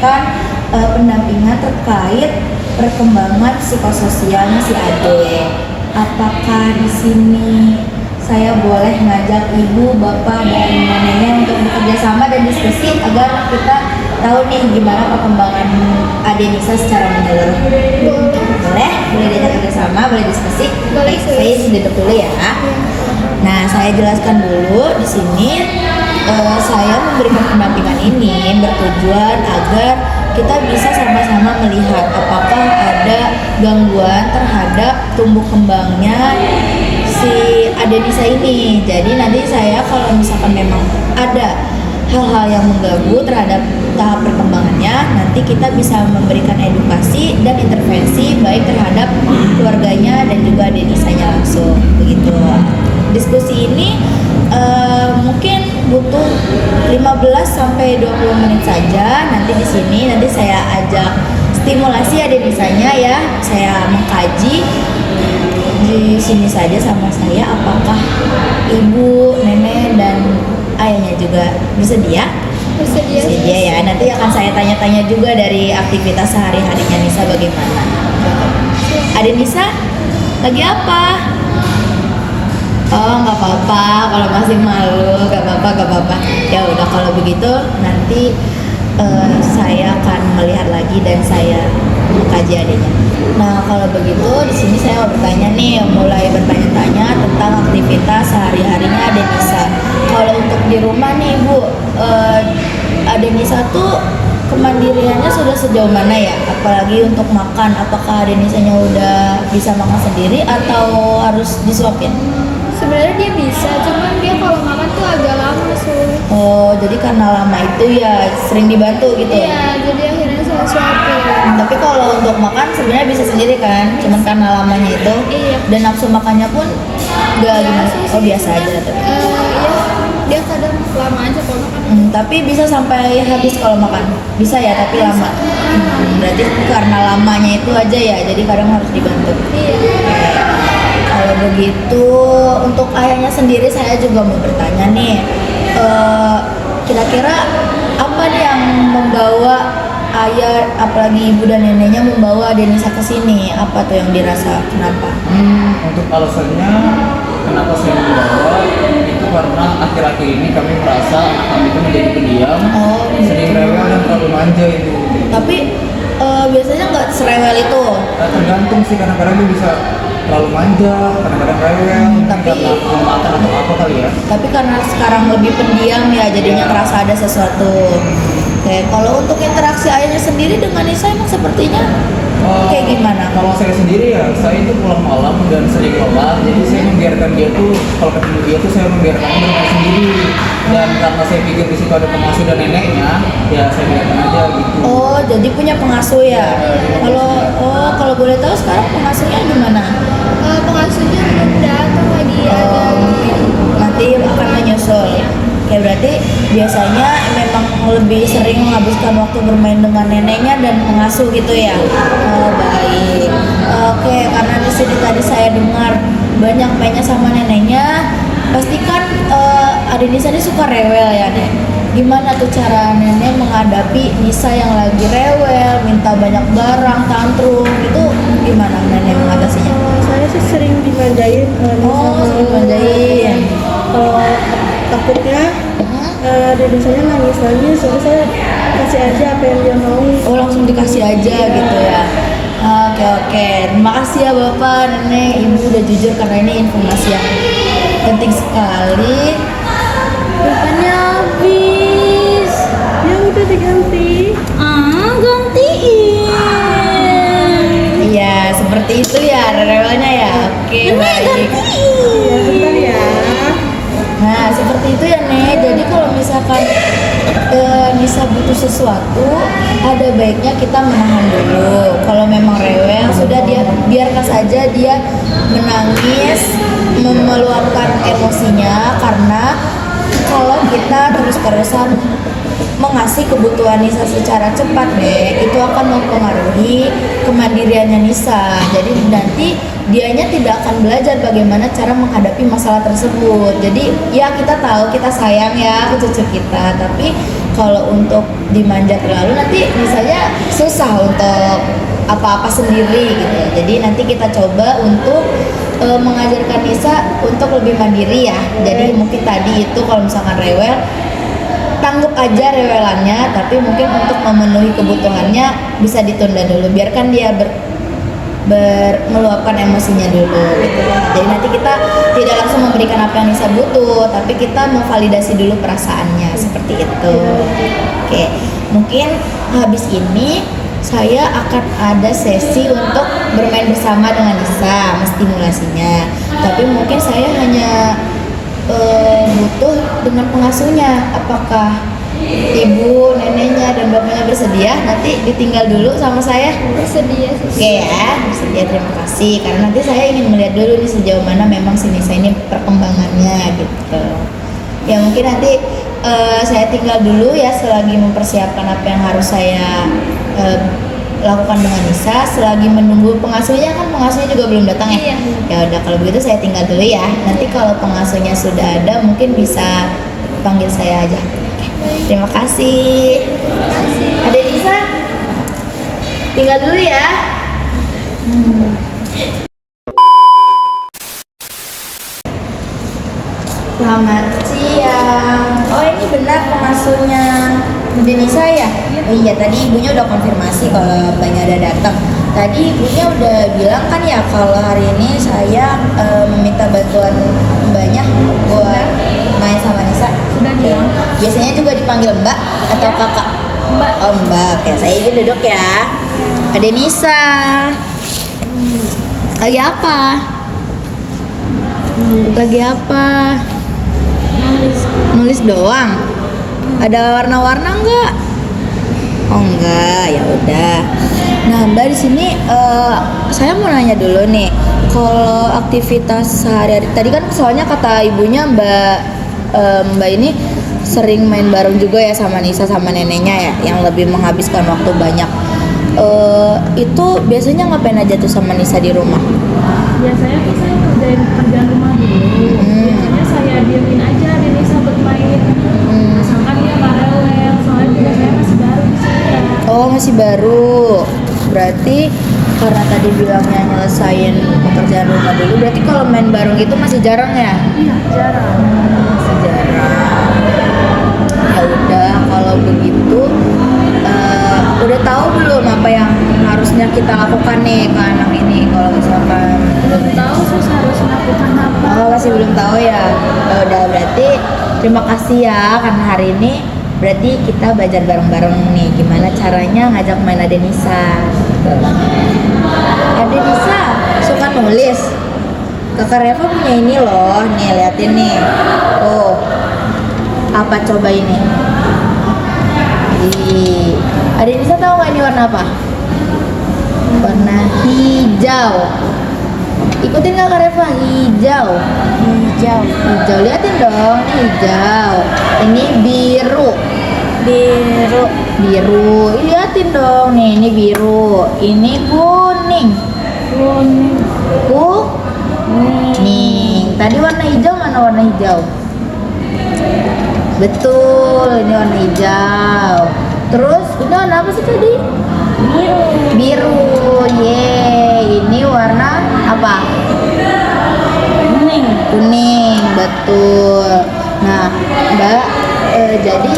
memberikan pendampingan terkait perkembangan psikososialnya si Ade. Apakah di sini saya boleh ngajak ibu, bapak, dan neneknya untuk bekerja sama dan diskusi agar kita tahu nih gimana perkembangan Ade Nisa secara menyeluruh? Boleh diajak kerja sama, boleh diskusi. Boleh. Saya duduk dulu ya. Nah, saya jelaskan dulu di sini. Saya memberikan pendampingan ini bertujuan agar kita bisa sama-sama melihat apakah ada gangguan terhadap tumbuh kembangnya si Ade Nisa ini. Jadi nanti saya kalau misalkan memang ada hal-hal yang mengganggu terhadap tahap perkembangannya, nanti kita bisa memberikan edukasi dan intervensi baik terhadap keluarganya dan juga Ade Nisanya langsung. Begitu. Diskusi ini mungkin butuh 15 sampai 20 menit saja. Nanti di sini nanti saya ajak stimulasi Ade Nisanya ya. Saya mengkaji di sini saja sama saya apakah ibu, nenek dan ayahnya juga bersedia? Bersedia ya. Nanti akan saya tanya-tanya juga dari aktivitas sehari-harinya Nisa bagaimana. Ade Nisa lagi apa? Oh, nggak apa-apa, kalau masih malu, nggak apa-apa. Ya udah, kalau begitu nanti saya akan melihat lagi dan saya mengkaji adanya. Nah, kalau begitu di sini saya mau bertanya nih, mulai bertanya-tanya tentang aktivitas sehari-harinya Ade Nisa. Kalau untuk di rumah nih Bu, Ade Nisa tuh kemandiriannya sudah sejauh mana ya? Apalagi untuk makan, apakah Ade Nisanya udah bisa makan sendiri atau harus disuapin? Sebenarnya dia bisa, cuman dia kalau makan tuh agak lama sulit. Oh, jadi karena lama itu ya sering dibantu gitu? Iya, jadi akhirnya saya suapin. Tapi kalau untuk makan sebenarnya bisa sendiri kan? Cuman karena lamanya itu. Iya. Dan nafsu makannya pun nggak gimana? Oh, biasa aja tapi. Iya, dia kadang lama aja kalau makan. Tapi bisa sampai habis kalau makan? Bisa ya, tapi lama. Berarti karena lamanya itu aja ya, jadi kadang harus dibantu. Iya. Kalau begitu, untuk ayahnya sendiri saya juga mau bertanya nih, kira-kira apa nih yang membawa ayah, apalagi ibu dan neneknya membawa Ade Nisa ke sini? Apa tuh yang dirasa? Kenapa? Untuk alasannya kenapa saya membawa itu karena akhir-akhir ini kami merasa anak kami itu menjadi pendiam, sering rewel dan terlalu manja itu. Tapi biasanya nggak serewel itu. Tergantung sih, kadang-kadang dia bisa terlalu manja, kadang-kadang rewel, karena belum makan atau apa kali ya. Tapi karena sekarang lebih pendiam ya, jadinya kerasa ada sesuatu. Oke, kalau untuk interaksi ayahnya sendiri dengan Nisa emang sepertinya kayak gimana? Kalau saya sendiri ya, saya itu pulang malam dan sering lelah, jadi saya membiarkan dia tuh, kalau ketemu dia tuh saya membiarkan dia bermain sendiri. Dan karena saya pikir di situ ada pengasuh dan neneknya, ya saya biarkan aja gitu. Oh, jadi punya pengasuh ya? Kalau boleh tahu sekarang pengasuhnya gimana? Pengasuhnya belum datang lagi, ada. Mungkin nanti akan menyusul. Kayak berarti biasanya memang lebih sering menghabiskan waktu bermain dengan neneknya dan pengasuh gitu ya. Oh, baik. Oke, karena di sini tadi saya dengar banyak mainnya sama neneknya. Pastikan Ade Nisa ini suka rewel ya, Nek. Gimana tuh cara nenek menghadapi Nisa yang lagi rewel, minta banyak barang, tantrum, itu gimana nenek mengatasinya? Saya sih sering dimanjain. Sering dimanjain. Takutnya Nisanya nangis, jadi saya kasih aja apa yang dia mau. Oh, langsung dikasih aja gitu ya. Oke. Terima kasih ya Bapak, Nenek, Ibu udah jujur karena ini informasi yang penting sekali. Rupanya habis. Ya udah diganti. Gantiin. Iya, seperti itu ya rewelnya ya. Oke, baik. Ya, bentar ya. Nah, seperti itu ya, Nek. Jadi kalau misalkan Nisa butuh sesuatu, ada baiknya kita menahan dulu. Kalau memang rewel, sudah dia biarkan saja dia menangis, meluapkan emosinya, karena kalau kita terus-terusan mengasih kebutuhan Nisa secara cepat itu akan mempengaruhi kemandiriannya Nisa. Jadi nanti dianya tidak akan belajar bagaimana cara menghadapi masalah tersebut. Jadi ya kita tahu kita sayang ya ke cucu kita, tapi Kalau untuk dimanja terlalu nanti misalnya susah untuk apa-apa sendiri gitu. Jadi nanti kita coba untuk mengajarkan Nisa untuk lebih mandiri ya. Jadi mungkin tadi itu kalau misalkan rewel, tanggup aja rewelannya, tapi mungkin untuk memenuhi kebutuhannya bisa ditunda dulu, biarkan dia meluapkan emosinya dulu gitu. Jadi nanti kita tidak langsung memberikan apa yang Nisa butuh, tapi kita memvalidasi dulu perasaannya seperti itu. Oke, mungkin habis ini saya akan ada sesi untuk bermain bersama dengan Nisa, stimulasinya. Tapi mungkin saya hanya butuh dengan pengasuhnya. Apakah ibu, neneknya, dan bapaknya bersedia? Nanti ditinggal dulu sama saya. Bersedia sih. Oke ya, bersedia, terima kasih. Karena nanti saya ingin melihat dulu nih sejauh mana memang si Nisa ini perkembangannya gitu. Ya mungkin nanti saya tinggal dulu ya selagi mempersiapkan apa yang harus saya lakukan dengan Nisa. Selagi menunggu pengasuhnya, kan pengasuhnya juga belum datang ya. Iya. Ya udah, kalau begitu saya tinggal dulu ya. Nanti kalau pengasuhnya sudah ada mungkin bisa panggil saya aja. Oke, terima kasih. Ada Nisa? Tinggal dulu ya. Selamat siang. Oh ini benar pengasuhnya Denisa ya? Oh iya, tadi ibunya udah konfirmasi kalau mbaknya udah datang. Tadi ibunya udah bilang kan ya kalau hari ini saya meminta bantuan mbaknya buat main sama Nisa. Sudah bilang. Biasanya juga dipanggil mbak atau kakak? Mbak. Oh mbak, oke saya izin duduk ya. Ada Nisa. Lagi apa? Lagi apa? Nulis doang. Ada warna-warna enggak? Oh enggak, ya udah. Nah mbak di sini saya mau nanya dulu nih. Kalau aktivitas sehari-hari tadi kan soalnya kata ibunya mbak ini sering main bareng juga ya sama Nisa sama neneknya ya, yang lebih menghabiskan waktu banyak. Itu biasanya ngapain aja tuh sama Nisa di rumah? Biasanya tuh saya kerjain pekerjaan rumah dulu. Biasanya saya diemin aja Denisa bermain. Asalkan dia nggak rewel, soalnya juga saya masih baru di sini ya. Oh masih baru. Berarti karena tadi bilangnya nyelesain pekerjaan rumah dulu, berarti kalau main bareng gitu masih jarang ya? Iya, jarang. Masih jarang. Ya udah kalau begitu udah tahu belum apa yang harusnya kita lakukan nih ke anak ini kalau misalkan Belum tahu sus harus melakukan apa. oh masih belum tahu ya. Ya udah berarti terima kasih ya karena hari ini berarti kita belajar bareng-bareng nih gimana caranya ngajak main Ade Nisa. Gitu. Ade Nisa suka nulis. Kakak Reva punya ini loh, nih liatin nih. Oh, apa coba ini? Ade Nisa tahu nggak ini warna apa? Warna hijau. Ikutin Kakak Reva, hijau. Hijau, liatin dong, ini hijau. Ini biru. Biru. Liatin dong, nih ini biru. Ini kuning. Kuning. Tadi warna hijau, mana warna hijau? Betul, ini warna hijau. Terus ini warna apa sih tadi? Biru. Yeay, ini warna apa? Kuning, betul. Nah, Mbak, jadi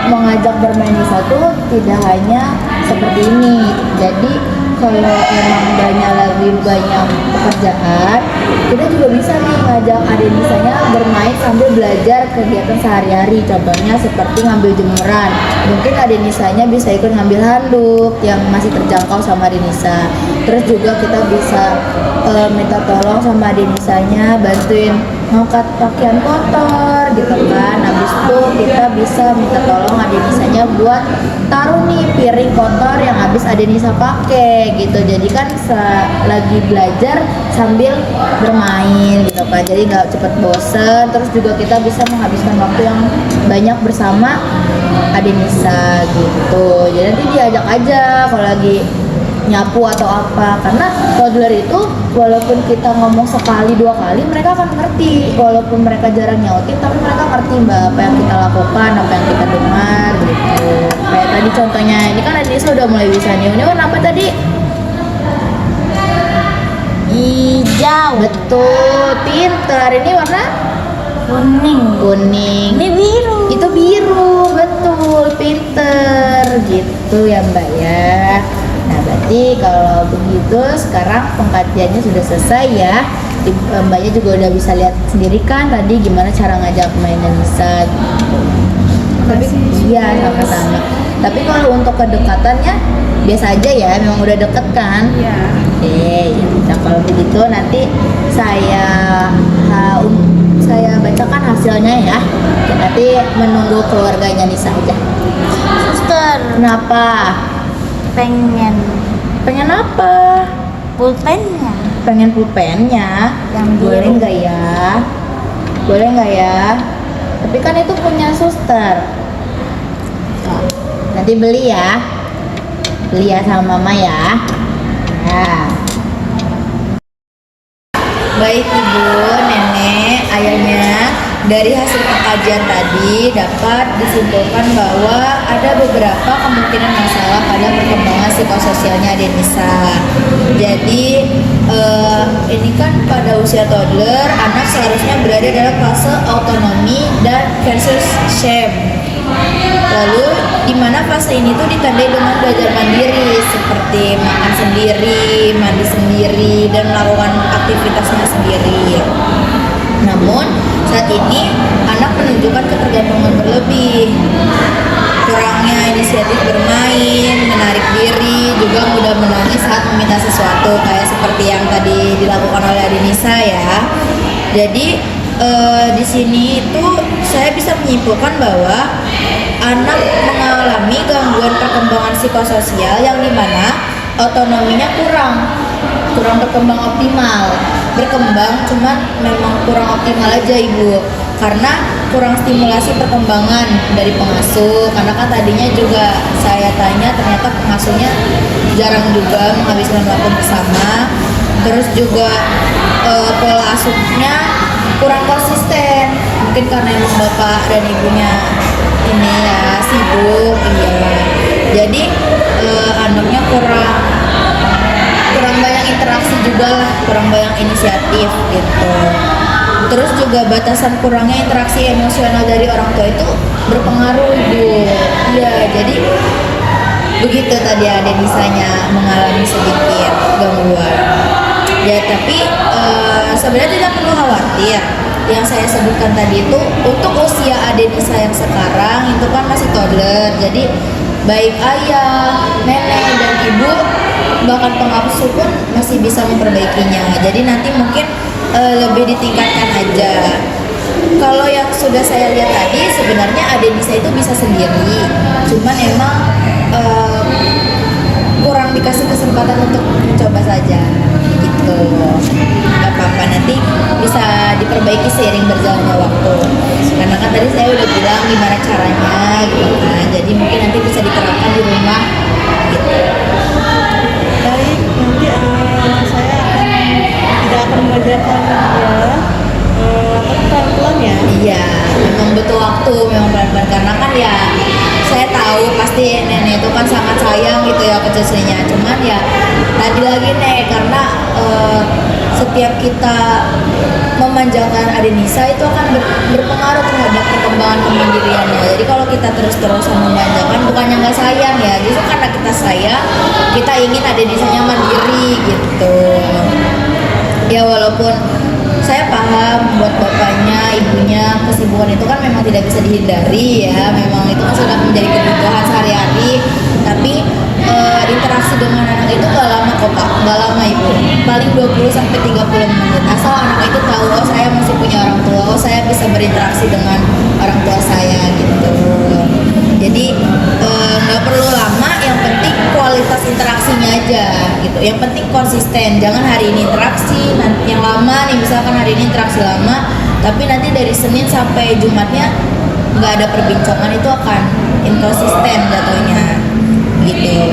mau ngajak bermain di satu tidak hanya seperti ini. Jadi kalau emang lebih banyak pekerjaan, kita juga bisa nih ngajak adik Nisanya bermain sambil belajar kegiatan sehari-hari. Contohnya seperti ngambil jemuran. Mungkin adik Nisanya bisa ikut ngambil handuk yang masih terjangkau sama adik Nisa. Terus juga kita bisa minta tolong sama adik Nisanya bantuin ngangkat pakaian kotor gitu kan. Habis itu kita bisa minta tolong adik Nisanya buat taruh nih piring kotor yang habis adik Nisa pakai gitu. Jadi kan lagi belajar sambil bermain gitu kan. Jadi nggak cepet bosen. Terus juga kita bisa menghabiskan waktu yang banyak bersama adik Nisa gitu. Jadi nanti diajak aja kalau lagi nyapu atau apa, karena toddler itu walaupun kita ngomong sekali dua kali mereka akan ngerti, walaupun mereka jarang nyautin tapi mereka ngerti mbak apa yang kita lakukan, apa yang kita dengar gitu. Kayak tadi contohnya ini kan Anissa udah mulai bisa nih, ini warna apa tadi? Hijau. Betul, pintar. Ini warna Kuning. kuning. Ini biru. Itu biru, betul, pinter gitu ya mbak ya. Nah berarti kalau begitu sekarang pengkajiannya sudah selesai ya. Mbaknya juga udah bisa lihat sendiri kan tadi gimana cara ngajak mainan Nisa gitu. Tapi iya sama-sama. Tapi kalau untuk kedekatannya biasa aja ya, memang udah deket kan? Iya. Nah kalau begitu nanti saya bacakan hasilnya ya. Nanti menunggu keluarganya Nisa aja. Suster, Kenapa? pengen Pengen apa? pulpennya. Pengen pulpennya? Yang Boleh biru. nggak ya? Boleh nggak ya? Tapi kan itu punya suster. Oh, nanti beli ya. Beli ya sama mama ya. Nah. Baik ibu, nenek, ayahnya, dari hasil pengkajian tadi dapat disimpulkan bahwa ada beberapa kemungkinan masalah pada perkembangan psikososialnya Denisa. Jadi ini kan pada usia toddler, anak seharusnya berada dalam fase autonomi dan versus shame. Lalu di mana fase ini tuh ditandai dengan belajar mandiri seperti makan sendiri, mandi sendiri, dan melakukan aktivitasnya sendiri. Namun saat ini anak menunjukkan ketergantungan berlebih, kurangnya inisiatif bermain, menarik diri, juga mudah menangis saat meminta sesuatu kayak seperti yang tadi dilakukan oleh Adenisa ya. Jadi di sini itu saya bisa menyimpulkan bahwa anak mengalami gangguan perkembangan psikososial yang dimana otonominya kurang berkembang optimal. Berkembang cuman memang kurang optimal aja ibu, karena kurang stimulasi perkembangan dari pengasuh. Karena kan tadinya juga saya tanya, ternyata pengasuhnya jarang juga menghabiskan waktu bersama. Terus juga pola asuhnya kurang konsisten, mungkin karena emang bapak dan ibunya ini ya sibuk, iya. Jadi anaknya kurang banyak interaksi juga lah, kurang banyak inisiatif gitu. Terus juga batasan kurangnya interaksi emosional dari orang tua itu berpengaruh ibu. Iya, jadi begitu tadi Adenisanya mengalami sedikit gangguan. Ya tapi sebenarnya tidak perlu khawatir. Yang saya sebutkan tadi itu untuk usia Adenisa yang sekarang itu kan masih toddler. Jadi baik ayah, nenek dan ibu bahkan pengasuh pun masih bisa memperbaikinya. Jadi nanti mungkin lebih ditingkatkan aja. Kalau yang sudah saya lihat tadi sebenarnya Adenisa itu bisa sendiri. Cuman emang kurang dikasih kesempatan untuk mencoba saja gitu. Gak apa-apa, nanti bisa diperbaiki seiring berjalannya waktu, karena kan tadi saya udah bilang gimana caranya gitu kan, jadi mungkin nanti bisa diterapkan di rumah gitu. Baik, nanti saya tidak akan mengajarkan dia tapi pelan-pelan ya. Iya, memang butuh waktu, memang pelan-pelan, karena kan ya saya tahu pasti nenek itu kan sangat sayang gitu ya ke cucunya. Cuman ya tadi lagi nih, karena setiap kita memanjakan Adenisa itu akan berpengaruh terhadap perkembangan kemandiriannya. Jadi kalau kita terus-terusan memanjakan, bukannya nggak sayang ya, justru karena kita sayang, kita ingin Adenisanya mandiri gitu. Ya walaupun saya paham buat bapaknya, ibunya, kesibukan itu kan memang tidak bisa dihindari ya, memang itu kan sudah menjadi kebutuhan sehari-hari. Tapi interaksi dengan anak itu gak lama kok pak, gak lama ibu, paling 20-30 menit, asal anak itu tahu oh saya masih punya orang tua, oh saya bisa berinteraksi dengan orang tua saya gitu. Jadi nggak perlu lama, yang penting kualitas interaksinya aja gitu. Yang penting konsisten, jangan hari ini interaksi, nanti yang lama nih misalkan hari ini interaksi lama, tapi nanti dari Senin sampai Jumatnya nggak ada perbincangan, itu akan inkonsisten jatuhnya gitu.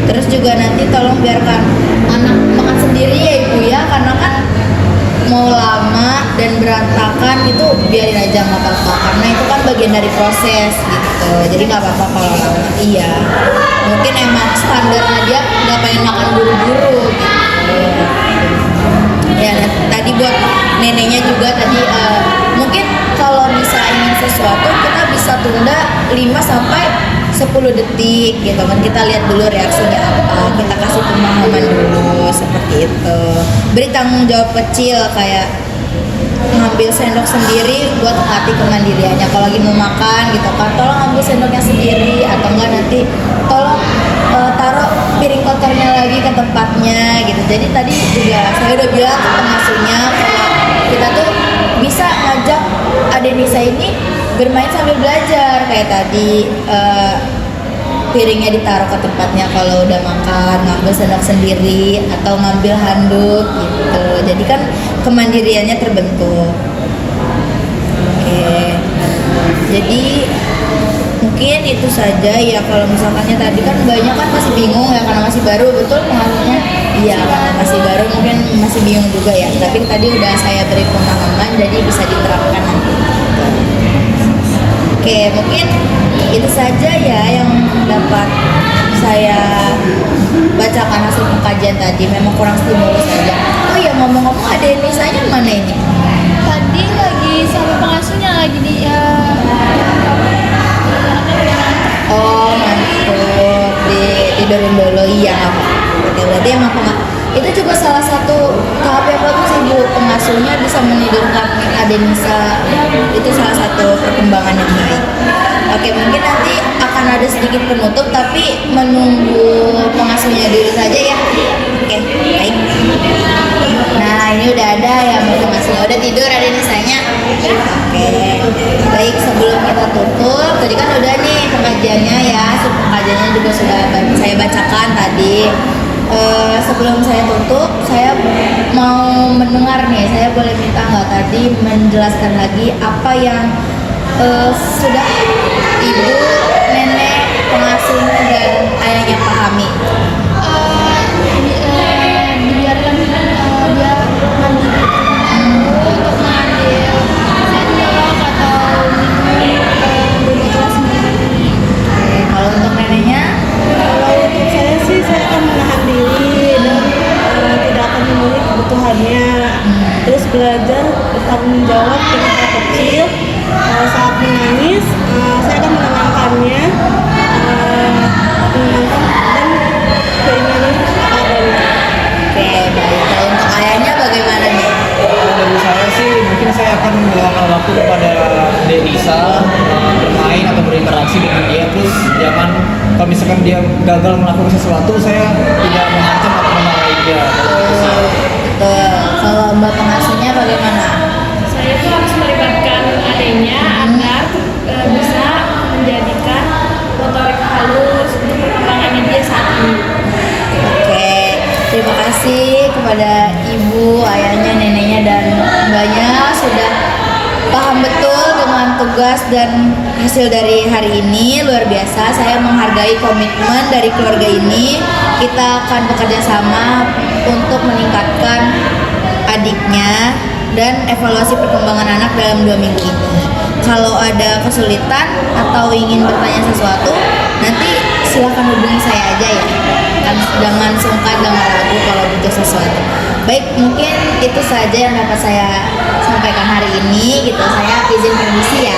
Terus juga nanti tolong biarkan anak makan sendiri ya ibu ya, karena kan mau lama dan berantakan itu biarin aja nggak apa-apa, karena itu kan bagian dari proses gitu. Jadi nggak apa-apa kalau lama. Iya, mungkin emang standarnya dia nggak pengen makan buru-buru gitu. Ya tadi buat neneknya juga tadi mungkin kalau bisa ingin sesuatu kita bisa tunda 5 sampai 10 detik gitu kan, kita lihat dulu reaksinya apa, kita kasih pemahaman dulu seperti itu. Beri tanggung jawab kecil kayak ngambil sendok sendiri buat melatih kemandiriannya. Kalau lagi mau makan gitu kan, tolong ambil sendoknya sendiri, atau enggak nanti tolong taruh piring kotornya lagi ke tempatnya gitu. Jadi tadi juga saya udah bilang ke pengasuhnya kalau kita tuh bisa ngajak adik Nisa ini bermain sambil belajar, kayak tadi piringnya ditaruh ke tempatnya kalau udah makan, ngambil sendok sendiri atau ngambil handuk gitu. Jadi kan kemandiriannya terbentuk. Oke. Jadi mungkin itu saja ya. Kalau misalkannya tadi kan banyak kan masih bingung ya karena masih baru, betul pengasuhnya? Iya, karena masih baru mungkin masih bingung juga ya. Tapi tadi udah saya beri pemahaman jadi bisa diterapkan nanti. Oke, mungkin itu saja ya yang dapat saya bacakan hasil pengkajian tadi. Memang kurang stimulus saja. Oh ya, ngomong-ngomong ada Nisanya mana ini? Tadi lagi sama pengasuhnya lagi di Oh, mantul. Tidurin dulu, iya nggak apa-apa. Oke, berarti emang itu juga salah satu tahap yang bagus ibu, pengasuhnya bisa menidurkan adik Nisa, itu salah satu perkembangan yang baik. Oke, mungkin nanti akan ada sedikit penutup tapi menunggu pengasuhnya dulu saja ya. Oke, baik. Nah ini udah ada ya pengasuhnya, udah tidur adik Nisanya. Oke, baik, sebelum kita tutup tadi kan udah nih pengajiannya ya, pengajiannya juga sudah saya bacakan tadi. Sebelum saya tutup, saya mau mendengar nih, saya boleh minta nggak tadi menjelaskan lagi apa yang sudah ibu, nenek, pengasuhnya dan ayahnya pahami. dibiarkan dia mandiri untuk mengambil sendok atau minum kelas sendiri. Oke, kalau untuk neneknya, Kalau untuk saya sih saya akan menahan diri dan tidak akan memenuhi kebutuhannya. Terus belajar bertanggung jawab ketika kecil. Saat menangis, saya akan menenangkannya, dan keinginan apa adanya. oke baik. Kalau untuk ayahnya bagaimana nih? Kalau dari saya sih mungkin saya akan meluangkan waktu kepada Denisa, bermain atau berinteraksi dengan dia. Terus jangan, kalau misalkan dia gagal melakukan sesuatu, saya tidak mengancam atau memarahi dia. Betul. Kalau mbak pengasuhnya bagaimana? Saya tuh harus melibatkan adanya agar bisa menjadikan motorik halus untuk perkembangannya dia saat ini. Oke, terima kasih kepada ibu, ayahnya, neneknya, dan mbaknya sudah paham betul dengan tugas dan hasil dari hari ini. Luar biasa, saya menghargai komitmen dari keluarga ini. Kita akan bekerja sama untuk meningkatkan adiknya dan evaluasi perkembangan anak dalam 2 minggu ini. Kalau ada kesulitan atau ingin bertanya sesuatu, nanti silahkan hubungi saya aja ya. Jangan sungkan, jangan ragu kalau butuh sesuatu. Baik, mungkin itu saja yang dapat saya sampaikan hari ini gitu. Saya izin permisi ya.